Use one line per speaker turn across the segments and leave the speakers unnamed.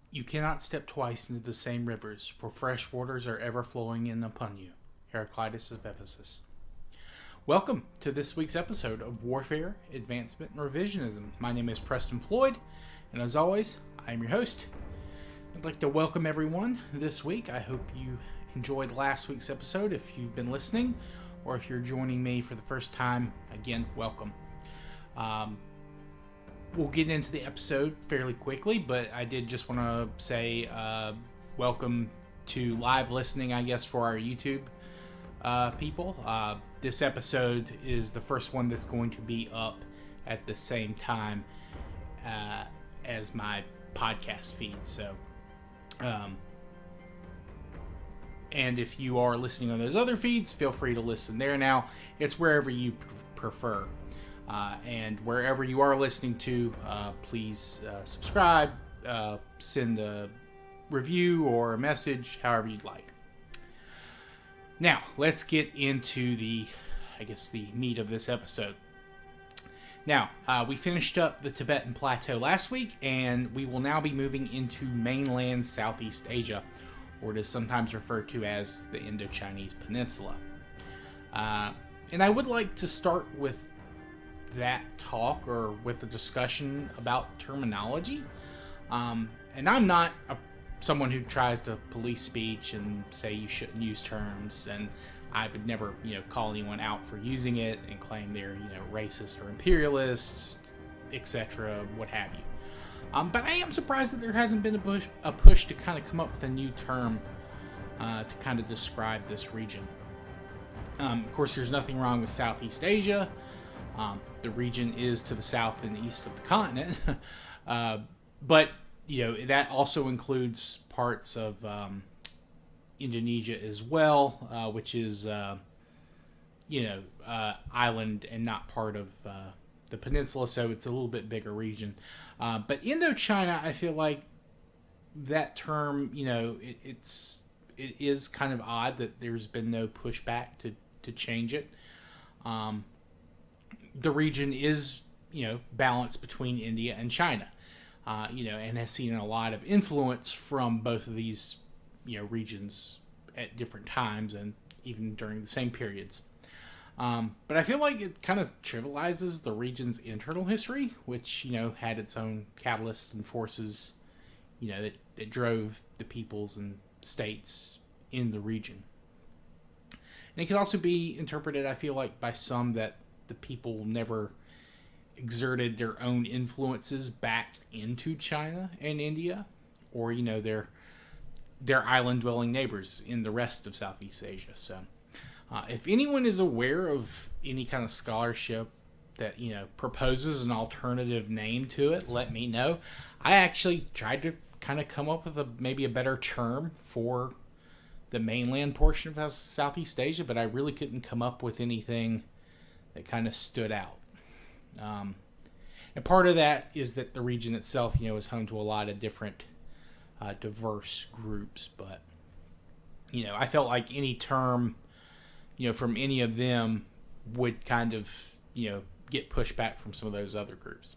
You cannot step twice into the same rivers, for fresh waters are ever flowing in upon you. Heraclitus of Ephesus. Welcome to this week's episode of Warfare, Advancement, and Revisionism. My name is Preston Floyd, and as always, I am your host. I'd like to welcome everyone this week. I hope you enjoyed last week's episode. If you've been listening, or if you're joining me for the first time, again, welcome. We'll get into the episode fairly quickly, but I did just want to say welcome to live listening, I guess, for our YouTube people. This episode is the first one that's going to be up at the same time as my podcast feed. So, and if you are listening on those other feeds, feel free to listen there. Now, it's wherever you prefer. And wherever you are listening to, please subscribe, send a review or a message, however you'd like. Now, let's get into the meat of this episode. Now, we finished up the Tibetan Plateau last week, and we will now be moving into mainland Southeast Asia, or it is sometimes referred to as the Indo-Chinese Peninsula. And I would like to start with that talk, or with a discussion about terminology. And I'm not someone who tries to police speech and say you shouldn't use terms, and I would never, call anyone out for using it and claim they're, racist or imperialist, etc., what have you. But I am surprised that there hasn't been a push to kind of come up with a new term to kind of describe this region. Of course, there's nothing wrong with Southeast Asia. The region is to the south and east of the continent, but that also includes parts of Indonesia as well, which is island and not part of the peninsula, so it's a little bit bigger region. But Indochina, I feel like that term, it is kind of odd that there's been no pushback to change it. The region is, balanced between India and China, and has seen a lot of influence from both of these, regions at different times and even during the same periods. But I feel like it kind of trivializes the region's internal history, which, had its own catalysts and forces, that drove the peoples and states in the region. And it can also be interpreted, I feel like, by some that the people never exerted their own influences back into China and India, or their island-dwelling neighbors in the rest of Southeast Asia. So, if anyone is aware of any kind of scholarship that proposes an alternative name to it, let me know. I actually tried to kind of come up with maybe a better term for the mainland portion of Southeast Asia, but I really couldn't come up with anything that kind of stood out. And part of that is that the region itself, is home to a lot of different diverse groups. But, I felt like any term, from any of them would kind of, get pushback from some of those other groups.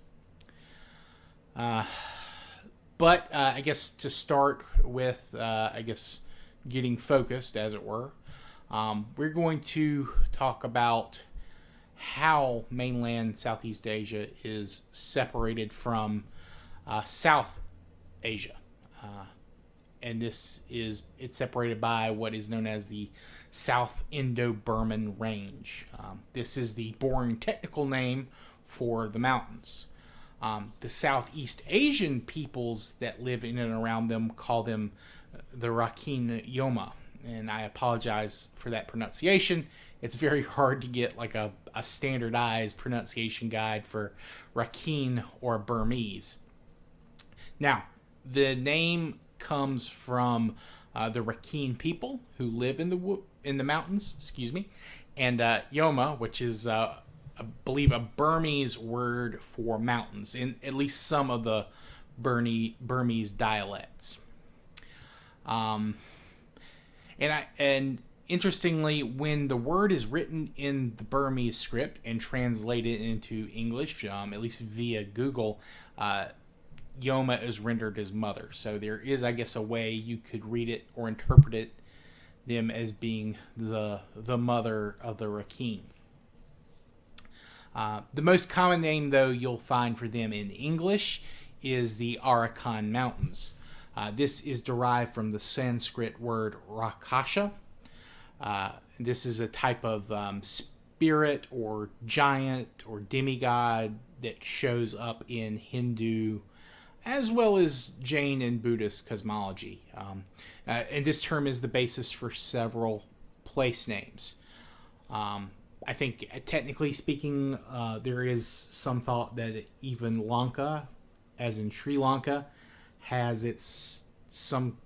But I guess to start with, getting focused, as it were, we're going to talk about how mainland Southeast Asia is separated from South Asia. And it's separated by what is known as the South Indo-Burman Range. This is the boring technical name for the mountains. The Southeast Asian peoples that live in and around them call them the Rakhine Yoma. And I apologize for that pronunciation. It's very hard to get like a standardized pronunciation guide for Rakhine or Burmese. Now, the name comes from the Rakhine people who live in the mountains, and Yoma, which is I believe a Burmese word for mountains in at least some of the Burmese dialects. And interestingly, when the word is written in the Burmese script and translated into English, at least via Google, Yoma is rendered as mother. So there is, I guess, a way you could read it or interpret it them as being the mother of the Rakhine. The most common name, though, you'll find for them in English is the Arakan Mountains. This is derived from the Sanskrit word Rakasha. This is a type of spirit or giant or demigod that shows up in Hindu as well as Jain and Buddhist cosmology. And this term is the basis for several place names. I think, technically speaking, there is some thought that even Lanka, as in Sri Lanka, has its some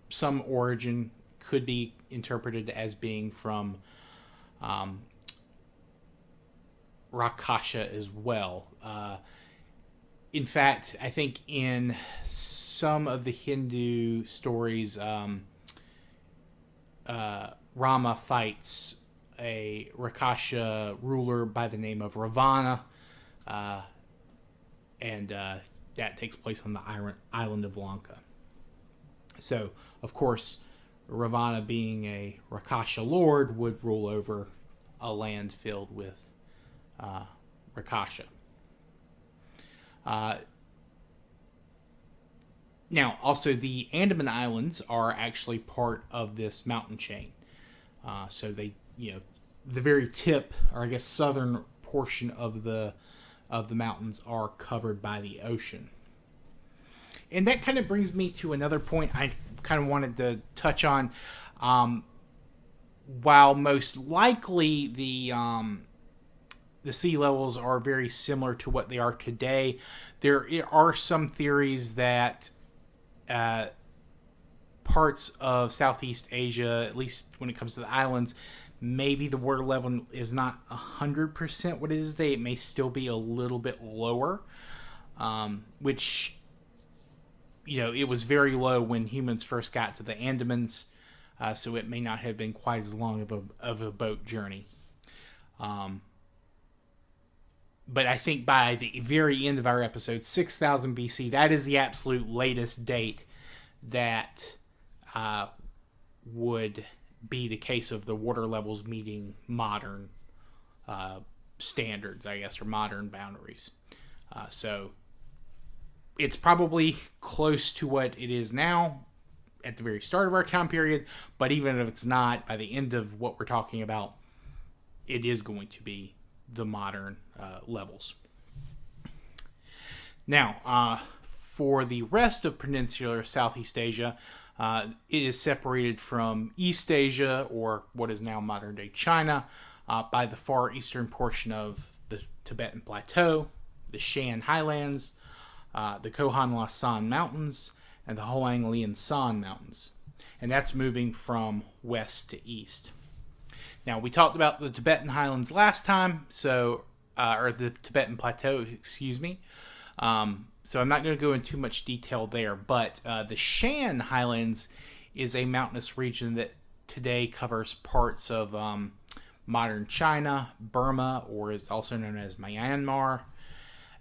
origin, could be interpreted as being from Rakasha as well. In fact, I think in some of the Hindu stories, Rama fights a Rakasha ruler by the name of Ravana, and that takes place on the island of Lanka. So, of course, Ravana, being a Rakasha lord, would rule over a land filled with Rakasha. Now, also, the Andaman Islands are actually part of this mountain chain. So they, the very tip, or I guess southern portion of the mountains are covered by the ocean. And that kind of brings me to another point I kind of wanted to touch on. While most likely the sea levels are very similar to what they are today, there are some theories that parts of Southeast Asia, at least when it comes to the islands, maybe the water level is not 100% what it is today. It may still be a little bit lower, which, it was very low when humans first got to the Andamans, so it may not have been quite as long of a boat journey. But I think by the very end of our episode, 6000 BC, that is the absolute latest date that would be the case of the water levels meeting modern standards, I guess, or modern boundaries. So it's probably close to what it is now at the very start of our time period, but even if it's not, by the end of what we're talking about, it is going to be the modern levels. Now, for the rest of peninsular Southeast Asia, it is separated from East Asia, or what is now modern-day China, by the far eastern portion of the Tibetan Plateau, the Shan Highlands, the Kohan San Mountains, and the Hoang Lian San Mountains. And that's moving from west to east. Now, we talked about the Tibetan Highlands last time, or the Tibetan Plateau, excuse me. So I'm not going to go into too much detail there, but the Shan Highlands is a mountainous region that today covers parts of modern China, Burma, or is also known as Myanmar.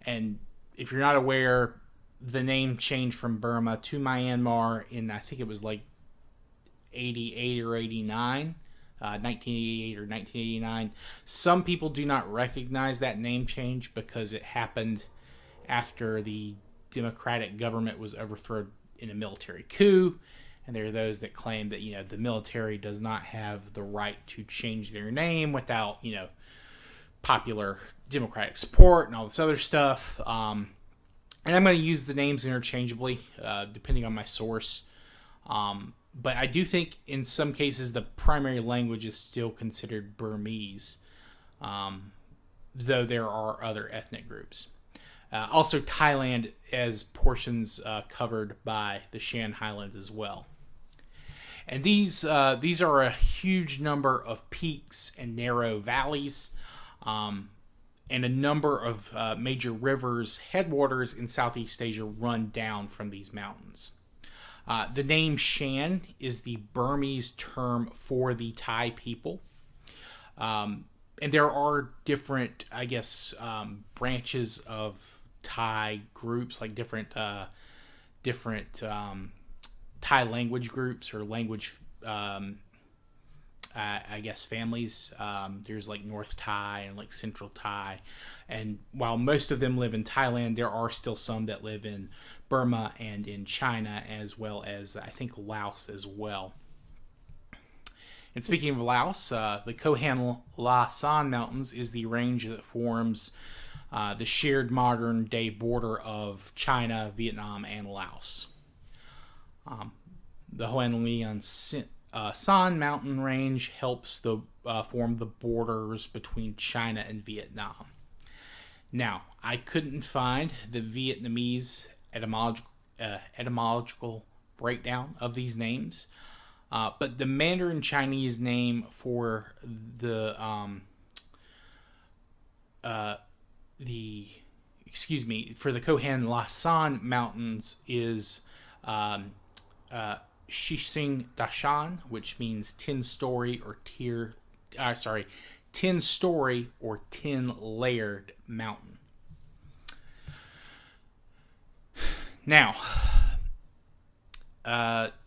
And if you're not aware, the name changed from Burma to Myanmar in, I think it was like 88 or 89. 1988 or 1989. Some people do not recognize that name change because it happened after the democratic government was overthrown in a military coup, and there are those that claim that the military does not have the right to change their name without popular democratic support and all this other stuff. And I'm going to use the names interchangeably depending on my source. But I do think in some cases the primary language is still considered Burmese, though there are other ethnic groups. Also, Thailand has portions covered by the Shan Highlands as well. And these are a huge number of peaks and narrow valleys, and a number of major rivers, headwaters in Southeast Asia run down from these mountains. The name Shan is the Burmese term for the Thai people. And there are different, I guess, branches of Thai groups, like different different Thai language groups or language, I guess, families. There's like North Thai and like Central Thai. And while most of them live in Thailand, there are still some that live in Burma and in China, as well as, I think, Laos as well. And speaking of Laos, the Kohan La San Mountains is the range that forms the shared modern-day border of China, Vietnam, and Laos. The Hoan Lian San mountain range helps form the borders between China and Vietnam. Now, I couldn't find the Vietnamese etymological breakdown of these names, but the Mandarin Chinese name for the Kohan Lasan Mountains is Shishing Dashan, which means 10-story or 10-story or 10-layered mountain. Now,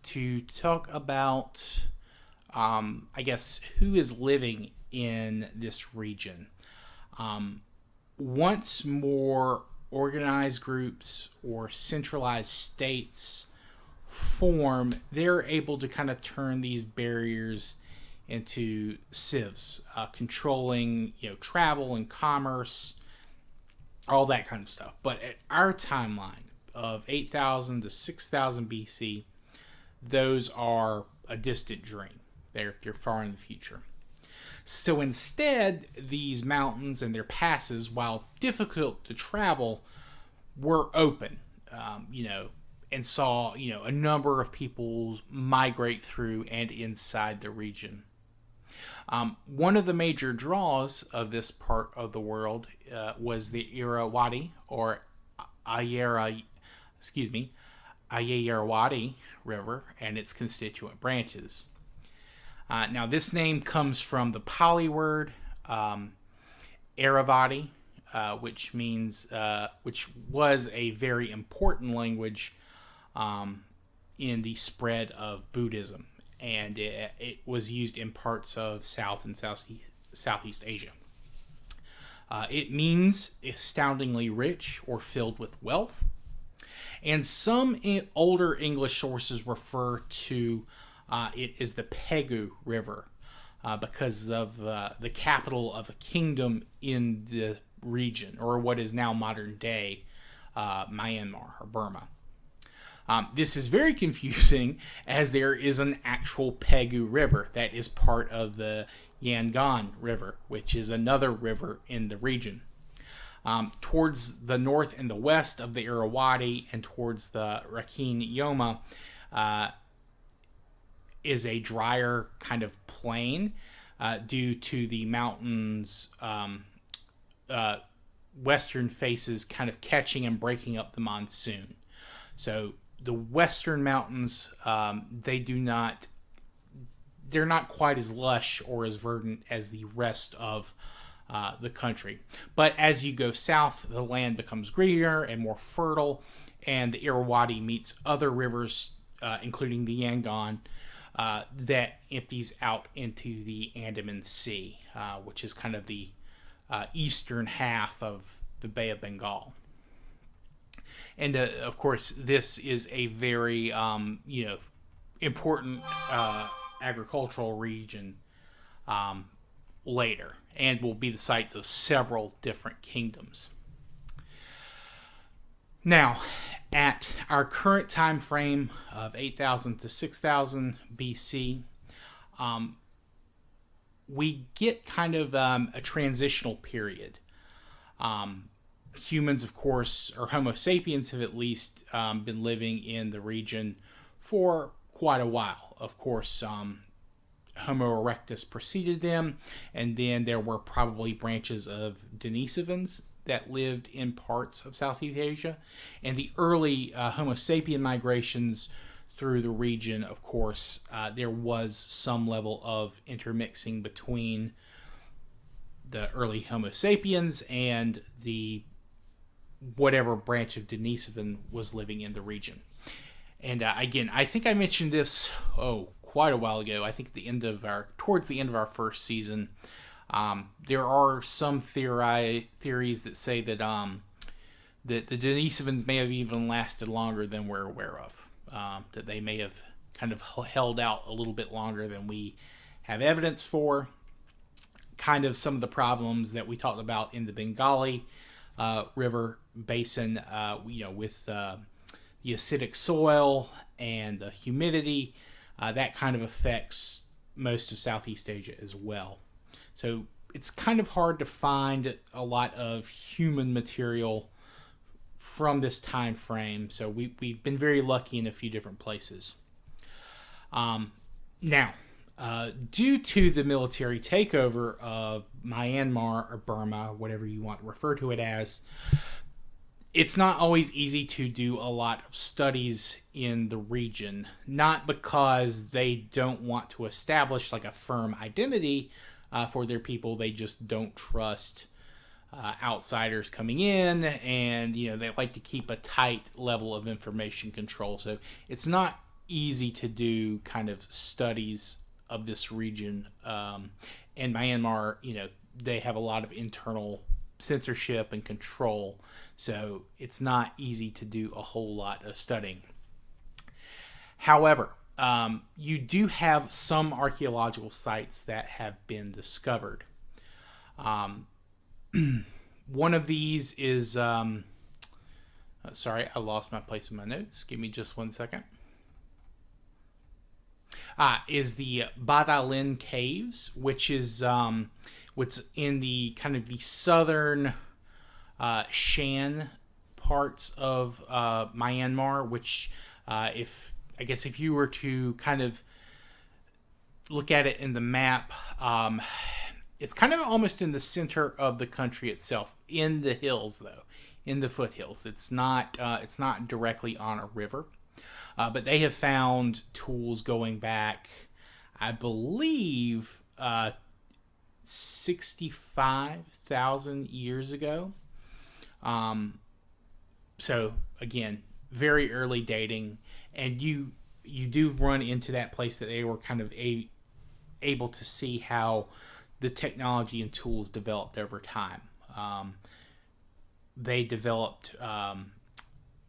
to talk about, I guess, who is living in this region. Once more organized groups or centralized states form, they're able to kind of turn these barriers into civs, controlling, travel and commerce, all that kind of stuff. But at our timeline of 8,000 to 6,000 BC, those are a distant dream. They're far in the future. So instead, these mountains and their passes, while difficult to travel, were open, and saw, a number of people migrate through and inside the region. One of the major draws of this part of the world was the Irrawaddy or Irrawaddy River and its constituent branches. Now, this name comes from the Pali word Irrawaddy, which was a very important language in the spread of Buddhism, and it was used in parts of South and Southeast Asia. It means astoundingly rich or filled with wealth, and some older English sources refer to it as the Pegu River because of the capital of a kingdom in the region, or what is now modern day Myanmar or Burma. This is very confusing, as there is an actual Pegu River that is part of the Yangon River, which is another river in the region. Towards the north and the west of the Irrawaddy and towards the Rakhine Yoma is a drier kind of plain due to the mountains' western faces kind of catching and breaking up the monsoon. So the western mountains, they're not quite as lush or as verdant as the rest of the country. But as you go south, the land becomes greener and more fertile, and the Irrawaddy meets other rivers, including the Yangon, that empties out into the Andaman Sea, which is kind of the eastern half of the Bay of Bengal. And of course, this is a very important agricultural region later, and will be the sites of several different kingdoms. Now, at our current time frame of 8,000 to 6,000 BC, we get kind of a transitional period. Humans, of course, or Homo sapiens, have at least been living in the region for quite a while. Of course, Homo erectus preceded them, and then there were probably branches of Denisovans that lived in parts of Southeast Asia. And the early Homo sapien migrations through the region, of course, there was some level of intermixing between the early Homo sapiens and the whatever branch of Denisovan was living in the region. And again, I think I mentioned this quite a while ago. I think towards the end of our first season, there are some theories that say that that the Denisovans may have even lasted longer than we're aware of. That they may have kind of held out a little bit longer than we have evidence for. Kind of some of the problems that we talked about in the Bengali River basin, with the acidic soil and the humidity, that kind of affects most of Southeast Asia as well. So it's kind of hard to find a lot of human material from this time frame. So we've been very lucky in a few different places. Now, due to the military takeover of Myanmar or Burma, whatever you want to refer to it as, it's not always easy to do a lot of studies in the region. Not because they don't want to establish like a firm identity for their people. They just don't trust outsiders coming in, and they like to keep a tight level of information control. So it's not easy to do kind of studies of this region. And Myanmar, they have a lot of internal censorship and control, so it's not easy to do a whole lot of studying. However, you do have some archaeological sites that have been discovered. One of these is sorry, I lost my place in my notes. Give me just 1 second. Is the Padalin Caves, which is what's in the kind of the southern Shan parts of Myanmar, which if you were to kind of look at it in the map, it's kind of almost in the center of the country itself, in the hills though, in the foothills. It's not directly on a river. But they have found tools going back, I believe, 65,000 years ago. So, again, very early dating. And you do run into that place that they were kind of able to see how the technology and tools developed over time. They developed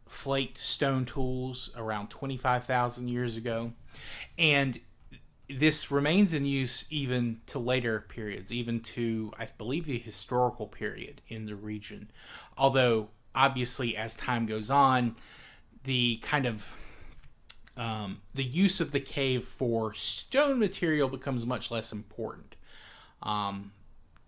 flaked stone tools around 25,000 years ago, and this remains in use even to later periods, even to, I believe, the historical period in the region. Although, obviously, as time goes on, the kind of the use of the cave for stone material becomes much less important.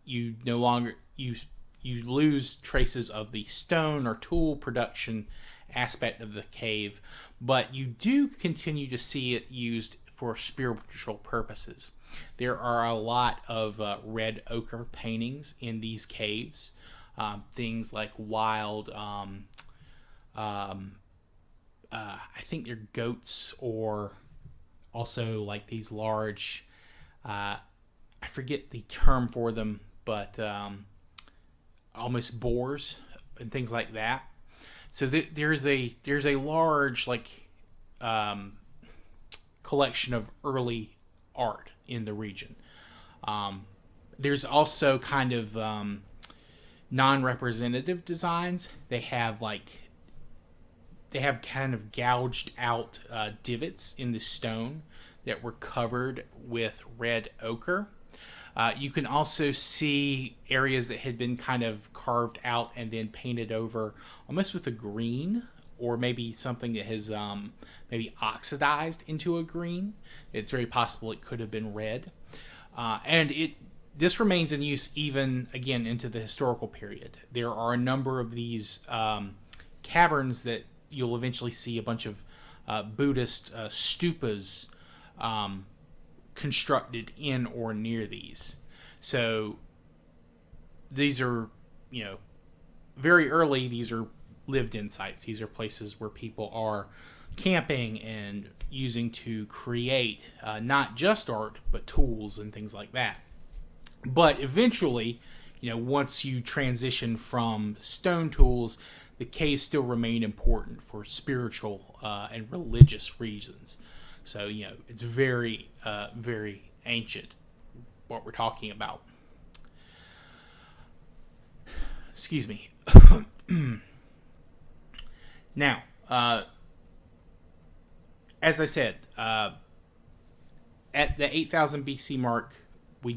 You no longer you lose traces of the stone or tool production aspect of the cave, but you do continue to see it used for spiritual purposes. There are a lot of red ochre paintings in these caves, things like wild I think they're goats, or also like these large I forget the term for them, but almost boars and things like that. So there's a large collection of early art in the region. There's also kind of non-representative designs. They have kind of gouged out divots in the stone that were covered with red ochre. You can also see areas that had been kind of carved out and then painted over almost with a green, or maybe something that has maybe oxidized into a green. It's very possible it could have been red. And this remains in use even, again, into the historical period. There are a number of these caverns that you'll eventually see a bunch of Buddhist stupas constructed in or near these. So these are, very early, these are lived-in sites. These are places where people are camping and using to create not just art, but tools and things like that. But eventually, once you transition from stone tools, the caves still remain important for spiritual and religious reasons. So, it's very, very ancient, what we're talking about. Excuse me. Now, as I said, at the 8,000 BC mark, we're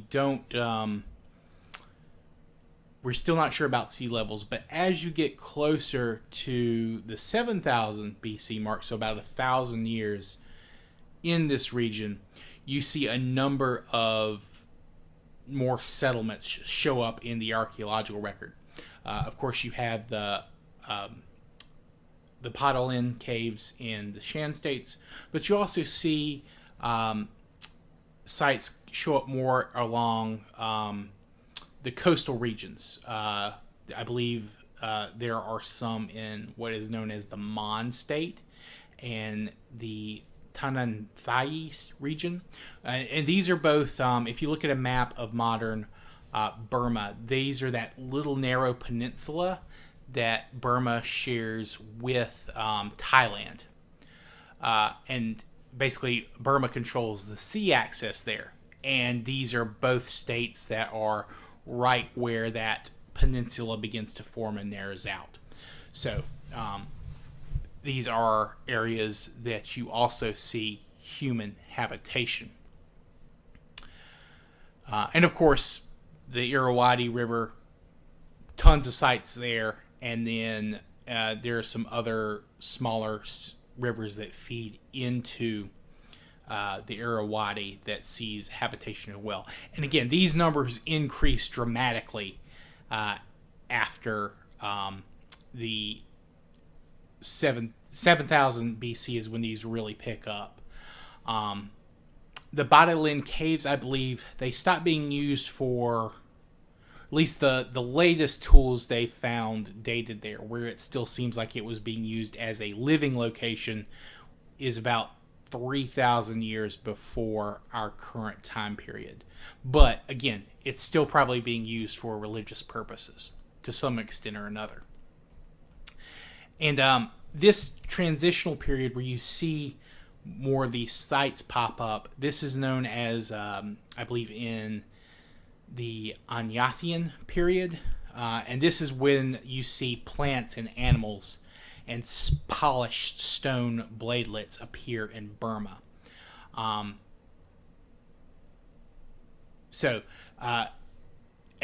still not sure about sea levels, but as you get closer to the 7,000 BC mark, so about 1,000 years in this region, you see a number of more settlements show up in the archaeological record. Of course, you have the Padalin Caves in the Shan states, but you also see sites show up more along the coastal regions. I believe there are some in what is known as the Mon state and the Tananthai region. And these are both, if you look at a map of modern Burma, these are that little narrow peninsula that Burma shares with Thailand. And basically, Burma controls the sea access there. And these are both states that are right where that peninsula begins to form and narrows out. So, these are areas that you also see human habitation. And of course, the Irrawaddy River, tons of sites there. And then there are some other smaller rivers that feed into the Irrawaddy that sees habitation as well. And again, these numbers increase dramatically after the 7,000 BC is when these really pick up. The Padalin Caves, I believe, they stopped being used for, at least the latest tools they found dated there, where it still seems like it was being used as a living location, is about 3,000 years before our current time period. But again, it's still probably being used for religious purposes to some extent or another. And this transitional period where you see more of these sites pop up, this is known as, I believe, in the Anyathian period. And this is when you see plants and animals and polished stone bladelets appear in Burma. And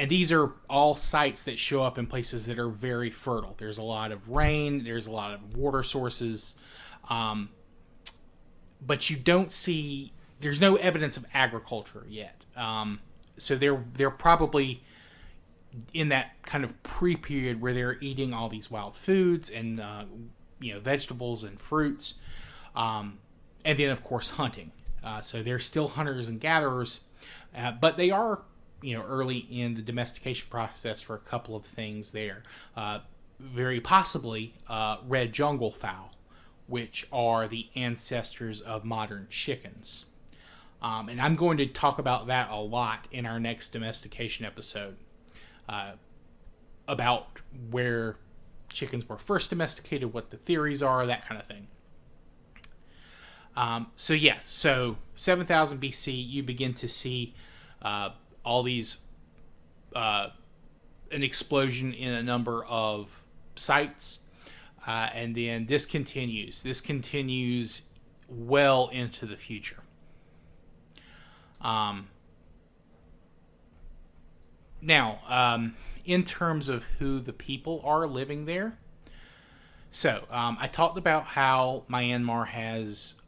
these are all sites that show up in places that are very fertile. There's a lot of rain, there's a lot of water sources, but you don't see, there's no evidence of agriculture yet. So they're probably in that kind of pre-period where they're eating all these wild foods and vegetables and fruits, and then of course hunting. So they're still hunters and gatherers, but they are early in the domestication process for a couple of things there. Very possibly red jungle fowl, which are the ancestors of modern chickens. And I'm going to talk about that a lot in our next domestication episode. About where chickens were first domesticated, what the theories are, that kind of thing. So 7,000 BC, you begin to see all these, an explosion in a number of sites, and then this continues. This continues well into the future. Now, in terms of who the people are living there, so I talked about how Myanmar has,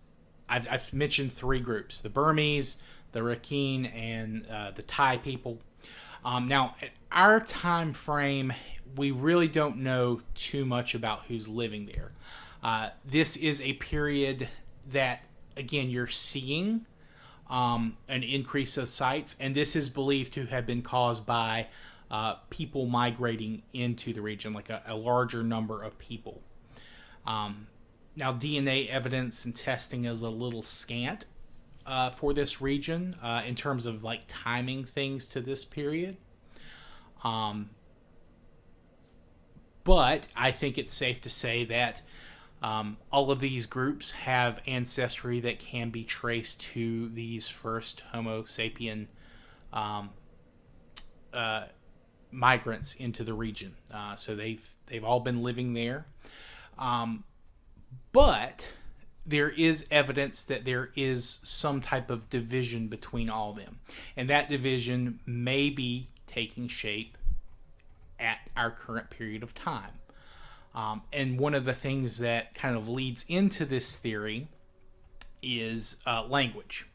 I've mentioned three groups: the Burmese, the Rakhine, and the Thai people. Now, at our time frame, we really don't know too much about who's living there. This is a period that, again, you're seeing an increase of sites, and this is believed to have been caused by people migrating into the region, like a larger number of people. Now, DNA evidence and testing is a little scant for this region in terms of like timing things to this period. But I think it's safe to say that All of these groups have ancestry that can be traced to these first Homo sapien migrants into the region. So they've all been living there, but there is evidence that there is some type of division between all of them, and that division may be taking shape at our current period of time. And one of the things that kind of leads into this theory is language.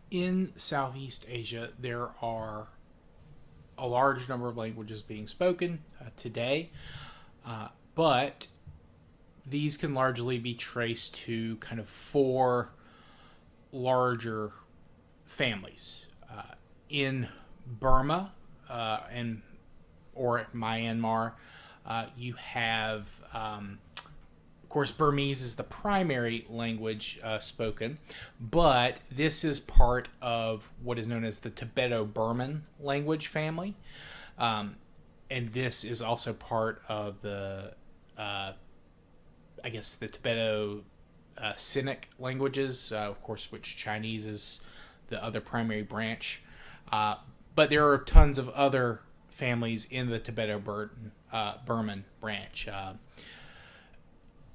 In Southeast Asia, there are a large number of languages being spoken today, but these can largely be traced to kind of four larger families. In Burma or Myanmar, you have, of course, Burmese is the primary language spoken, but this is part of what is known as the Tibeto-Burman language family. And this is also part of the, the Tibeto-Sinic languages, of course, which Chinese is the other primary branch. But there are tons of other families in the Tibeto-Burman branch,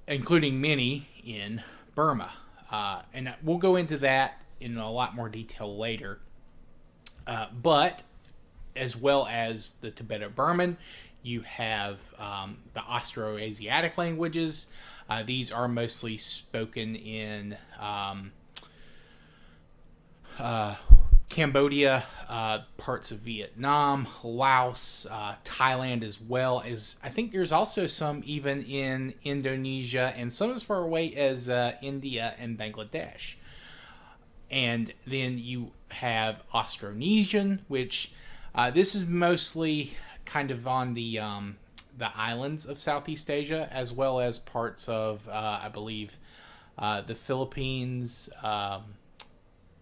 including many in Burma. And we'll go into that in a lot more detail later. But as well as the Tibeto-Burman, you have the Austroasiatic languages. These are mostly spoken in Cambodia, parts of Vietnam, Laos, Thailand, as well as I think there's also some even in Indonesia and some as far away as India and Bangladesh. And then you have Austronesian, which this is mostly kind of on the islands of Southeast Asia, as well as parts of, I believe, the Philippines,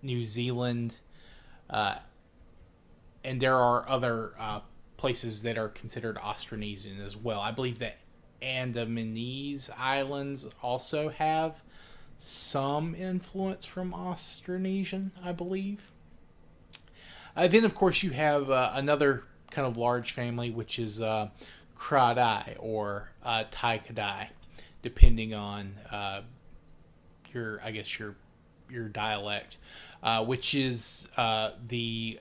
New Zealand, and there are other places that are considered Austronesian as well. I believe that Andamanese Islands also have some influence from Austronesian, I believe. Then, of course, you have another kind of large family, which is Kra-Dai or Tai Kadai, depending on your dialect, which is the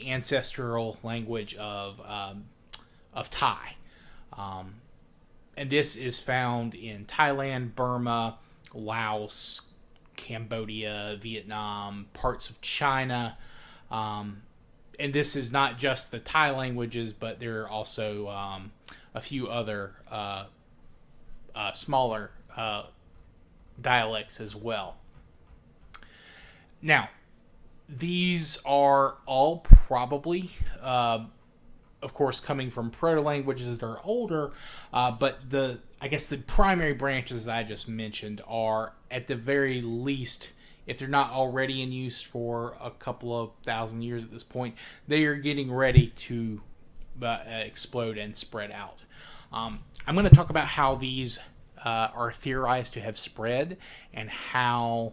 ancestral language of Thai, and this is found in Thailand, Burma, Laos, Cambodia, Vietnam, parts of China, and this is not just the Thai languages, but there are also a few other smaller dialects as well. Now, these are all probably, of course, coming from proto-languages that are older, but the primary branches that I just mentioned are, at the very least, if they're not already in use for a couple of thousand years at this point, they are getting ready to explode and spread out. I'm going to talk about how these are theorized to have spread and how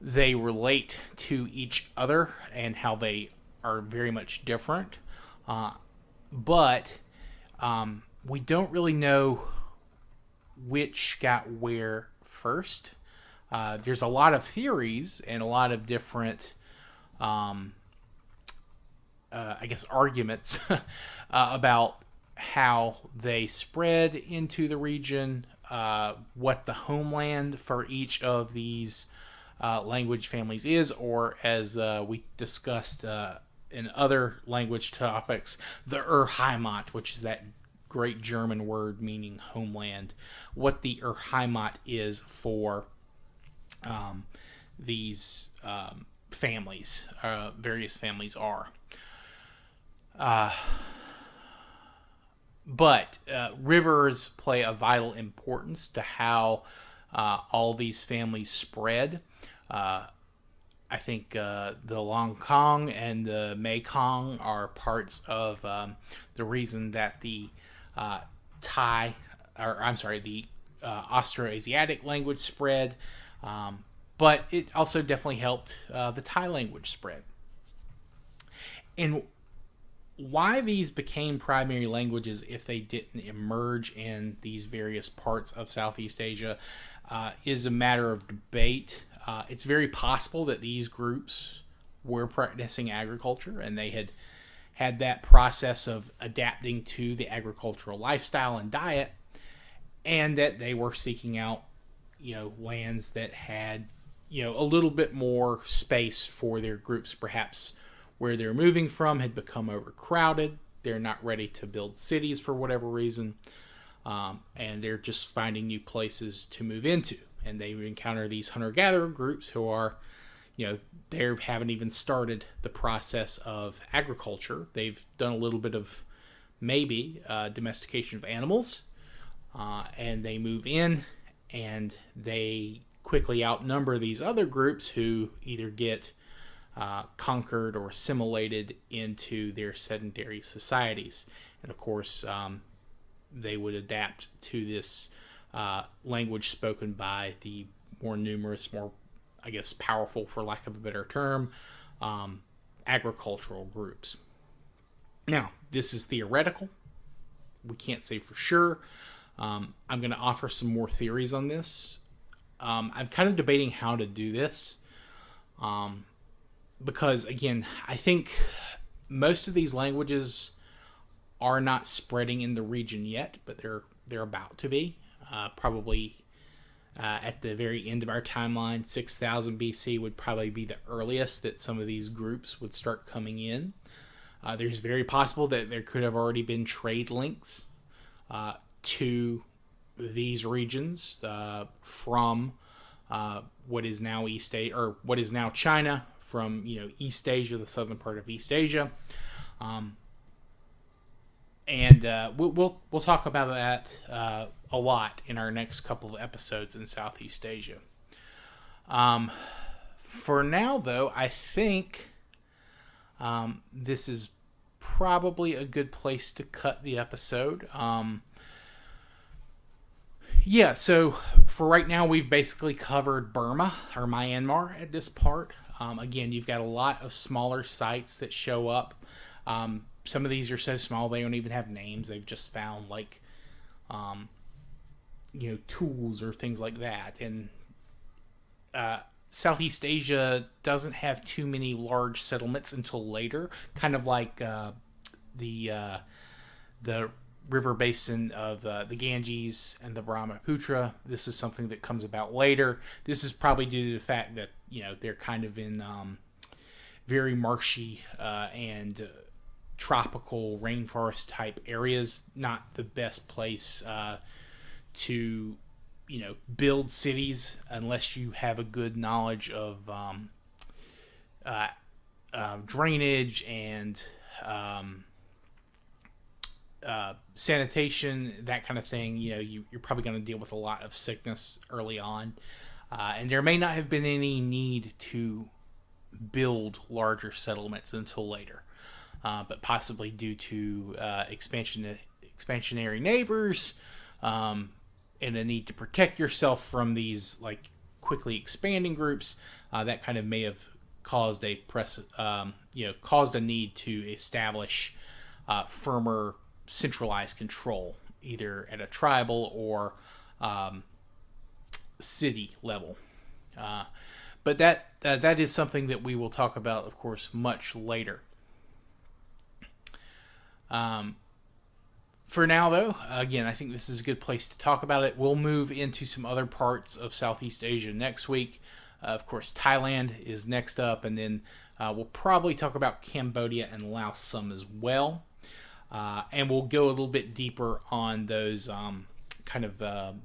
they relate to each other and how they are very much different. But we don't really know which got where first. There's a lot of theories and a lot of different, arguments about how they spread into the region, what the homeland for each of these language families is, or as we discussed in other language topics, the Urheimat, which is that great German word meaning homeland, what the Urheimat is for these families, various families are. But rivers play a vital importance to how all these families spread. I think the Longkong and the Mekong are parts of the reason that the Austroasiatic language spread, but it also definitely helped the Thai language spread. And why these became primary languages if they didn't emerge in these various parts of Southeast Asia is a matter of debate. It's very possible that these groups were practicing agriculture and they had that process of adapting to the agricultural lifestyle and diet, and that they were seeking out, lands that had, a little bit more space for their groups. Perhaps where they're moving from had become overcrowded. They're not ready to build cities for whatever reason, and they're just finding new places to move into. And they encounter these hunter-gatherer groups who are, they haven't even started the process of agriculture. They've done a little bit of maybe domestication of animals, and they move in, and they quickly outnumber these other groups who either get conquered or assimilated into their sedentary societies. And of course, they would adapt to this language spoken by the more numerous, more, I guess, powerful, for lack of a better term, agricultural groups. Now, this is theoretical. We can't say for sure. I'm going to offer some more theories on this. I'm kind of debating how to do this. Because, again, I think most of these languages are not spreading in the region yet, but they're about to be. Probably at the very end of our timeline, 6000 BC would probably be the earliest that some of these groups would start coming in. There's very possible that there could have already been trade links to these regions from what is now East Asia, or what is now China, from East Asia, the southern part of East Asia. And we'll talk about that a lot in our next couple of episodes in Southeast Asia. For now, though, I think this is probably a good place to cut the episode. So for right now, we've basically covered Burma, or Myanmar, at this part. Again, you've got a lot of smaller sites that show up. Some of these are so small they don't even have names. They've just found tools or things like that. And Southeast Asia doesn't have too many large settlements until later, kind of like the river basin of the Ganges and the Brahmaputra. This is something that comes about later. This is probably due to the fact that they're kind of in very marshy and tropical rainforest type areas. Not the best place to build cities unless you have a good knowledge of drainage and sanitation, that kind of thing. You're probably going to deal with a lot of sickness early on, and there may not have been any need to build larger settlements until later, but possibly due to expansionary neighbors, and a need to protect yourself from these quickly expanding groups, that kind of may have caused caused a need to establish firmer centralized control, either at a tribal or city level. But that is something that we will talk about, of course, much later. For now, though, again, I think this is a good place to talk about it. We'll move into some other parts of Southeast Asia next week. Of course, Thailand is next up, and then we'll probably talk about Cambodia and Laos some as well. And we'll go a little bit deeper on those kind of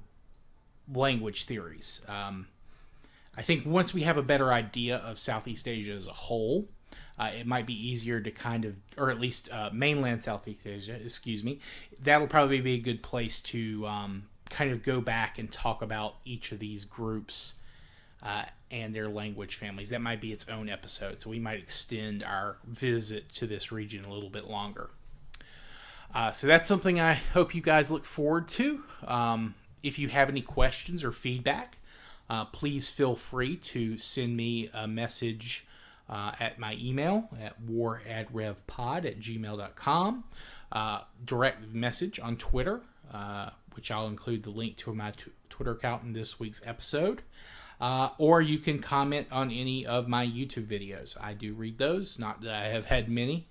language theories. I think once we have a better idea of Southeast Asia as a whole, it might be easier to or at least mainland Southeast Asia, that'll probably be a good place to kind of go back and talk about each of these groups and their language families. That might be its own episode, so we might extend our visit to this region a little bit longer. So that's something I hope you guys look forward to. if you have any questions or feedback, please feel free to send me a message at my email at waradrevpod@gmail.com. Direct message on Twitter, which I'll include the link to my Twitter account in this week's episode. Or you can comment on any of my YouTube videos. I do read those. Not that I have had many,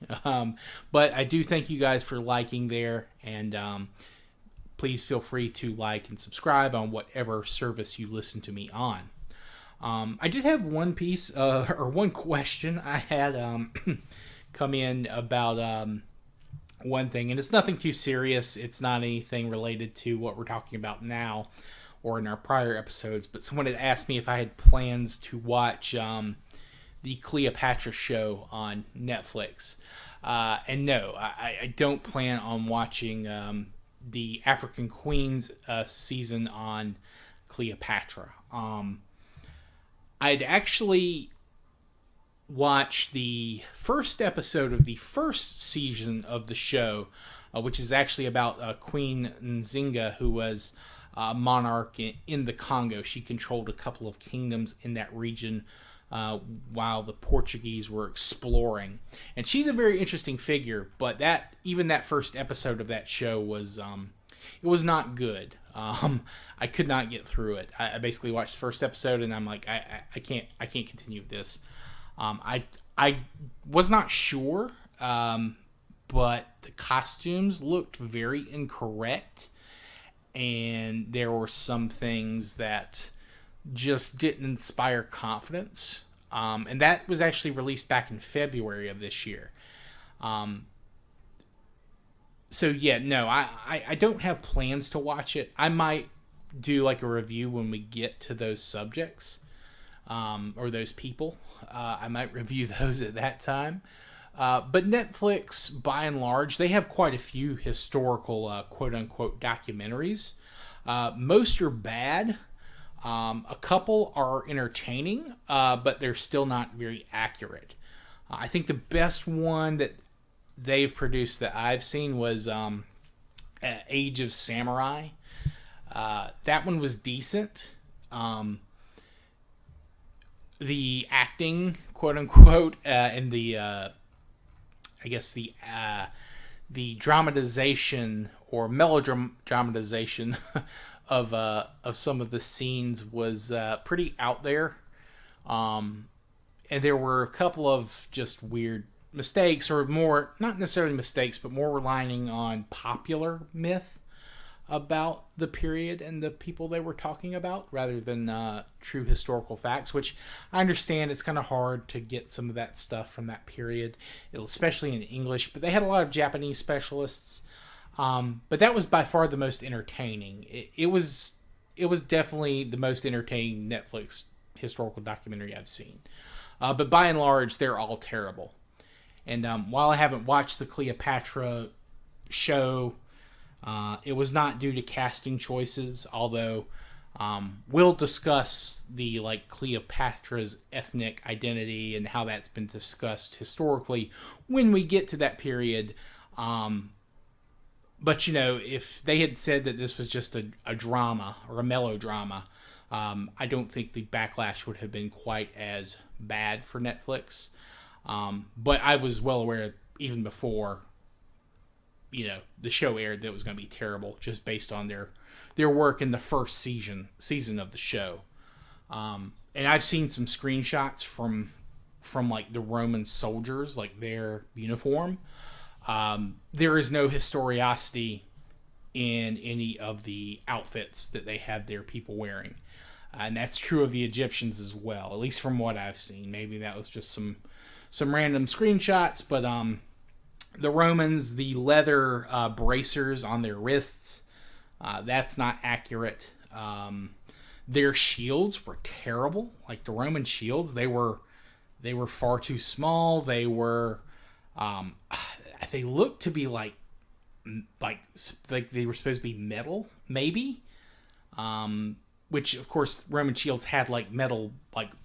but I do thank you guys for liking there. And please feel free to like and subscribe on whatever service you listen to me on. I did have one piece or one question I had come in about one thing, and it's nothing too serious. It's not anything related to what we're talking about now or in our prior episodes, but someone had asked me if I had plans to watch the Cleopatra show on Netflix. And no, I don't plan on watching the African Queens season on Cleopatra. I'd actually watched the first episode of the first season of the show, which is actually about Queen Nzinga, who was monarch in the Congo. She controlled a couple of kingdoms in that region while the Portuguese were exploring. And she's a very interesting figure, but even that first episode of that show was it was not good. I could not get through it. I basically watched the first episode and I'm like, I can't continue with this. I was not sure, but the costumes looked very incorrect. And there were some things that just didn't inspire confidence. And that was actually released back in February of this year. So yeah, no, I don't have plans to watch it. I might do like a review when we get to those subjects, or those people. I might review those at that time. But Netflix, by and large, they have quite a few historical, quote-unquote, documentaries. Most are bad. A couple are entertaining, but they're still not very accurate. I think the best one that they've produced that I've seen was Age of Samurai. That one was decent. The acting, quote-unquote, and the dramatization or melodramatization of some of the scenes was pretty out there, and there were a couple of just weird mistakes, or more, not necessarily mistakes, but more relying on popular myth about the period and the people they were talking about rather than true historical facts, which I understand it's kind of hard to get some of that stuff from that period, especially in English, but they had a lot of Japanese specialists. But that was by far the most entertaining. It was definitely the most entertaining Netflix historical documentary I've seen. But by and large, they're all terrible. And while I haven't watched the Cleopatra show, it was not due to casting choices, although we'll discuss the Cleopatra's ethnic identity and how that's been discussed historically when we get to that period. But if they had said that this was just a drama or a melodrama, I don't think the backlash would have been quite as bad for Netflix. But I was well aware even before the show aired that it was going to be terrible, just based on their work in the first season of the show. And I've seen some screenshots from the Roman soldiers, their uniform. There is no historicity in any of the outfits that they have their people wearing. And that's true of the Egyptians as well, at least from what I've seen. Maybe that was just some random screenshots, but the Romans, the leather bracers on their wrists, that's not accurate. Their shields were terrible. The Roman shields, they were far too small. They were they looked to be like they were supposed to be metal, maybe. Which of course Roman shields had metal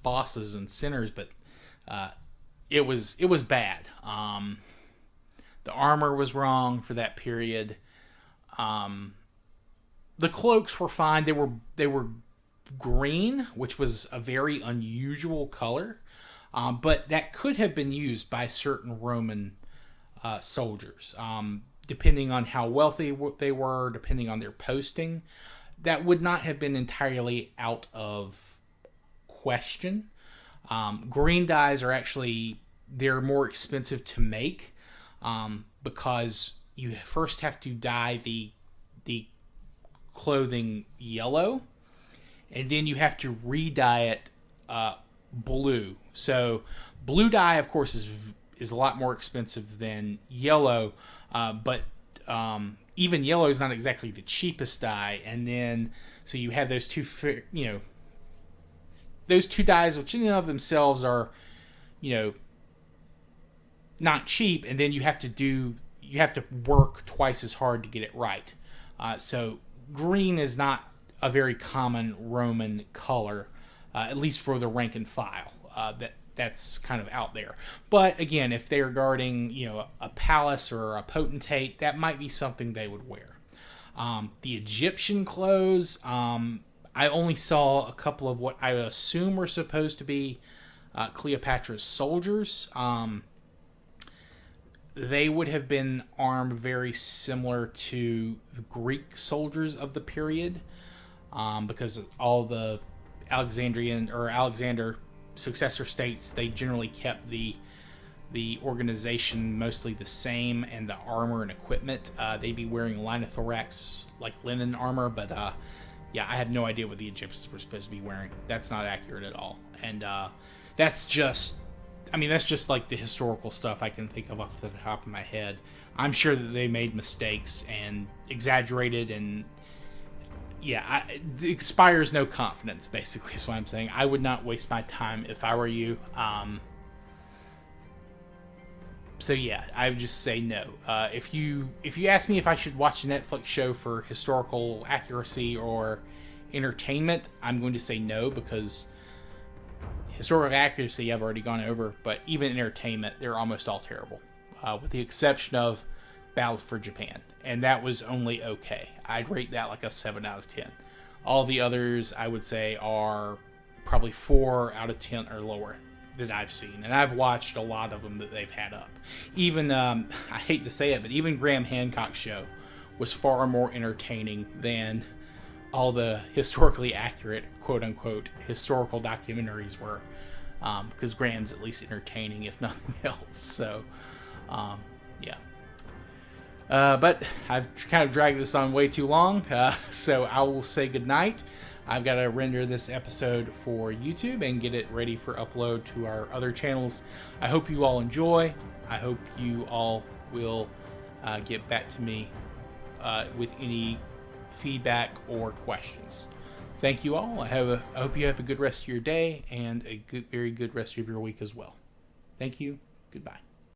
bosses and centers, but it was bad. The armor was wrong for that period. The cloaks were fine. They were green, which was a very unusual color, but that could have been used by certain Roman soldiers, depending on how wealthy they were, depending on their posting. That would not have been entirely out of question. Green dyes are actually, they're more expensive to make, because you first have to dye the clothing yellow, and then you have to re-dye it blue. So blue dye, of course, is a lot more expensive than yellow, but even yellow is not exactly the cheapest dye. And then so you have those two, those two dyes, which in and of themselves are, not cheap, and then you have to work twice as hard to get it right. So green is not a very common Roman color, at least for the rank and file. That's kind of out there. But again, if they're guarding, a palace or a potentate, that might be something they would wear. The Egyptian clothes, I only saw a couple of what I assume were supposed to be Cleopatra's soldiers. They would have been armed very similar to the Greek soldiers of the period, because all the Alexander successor states, they generally kept the organization mostly the same, and the armor and equipment. They'd be wearing linothorax, like linen armor, but I have no idea what the Egyptians were supposed to be wearing. That's not accurate at all, and that's just like the historical stuff I can think of off the top of my head. I'm sure that they made mistakes and exaggerated, and it inspires no confidence, basically, is what I'm saying. I would not waste my time if I were you. So yeah, I would just say no. If you ask me if I should watch a Netflix show for historical accuracy or entertainment, I'm going to say no, because historical accuracy I've already gone over, but even entertainment, they're almost all terrible, with the exception of Battle for Japan, and that was only okay. I'd rate that like a 7 out of 10. All the others, I would say, are probably 4 out of 10 or lower that I've seen, and I've watched a lot of them that they've had up. Even, I hate to say it, but even Graham Hancock's show was far more entertaining than all the historically accurate, quote-unquote, historical documentaries were, because Graham's at least entertaining, if nothing else. So, yeah. But I've kind of dragged this on way too long, so I will say goodnight. I've got to render this episode for YouTube and get it ready for upload to our other channels. I hope you all enjoy. I hope you all will get back to me with any feedback or questions. Thank you all. I hope you have a good rest of your day and a very good rest of your week as well. Thank you. Goodbye.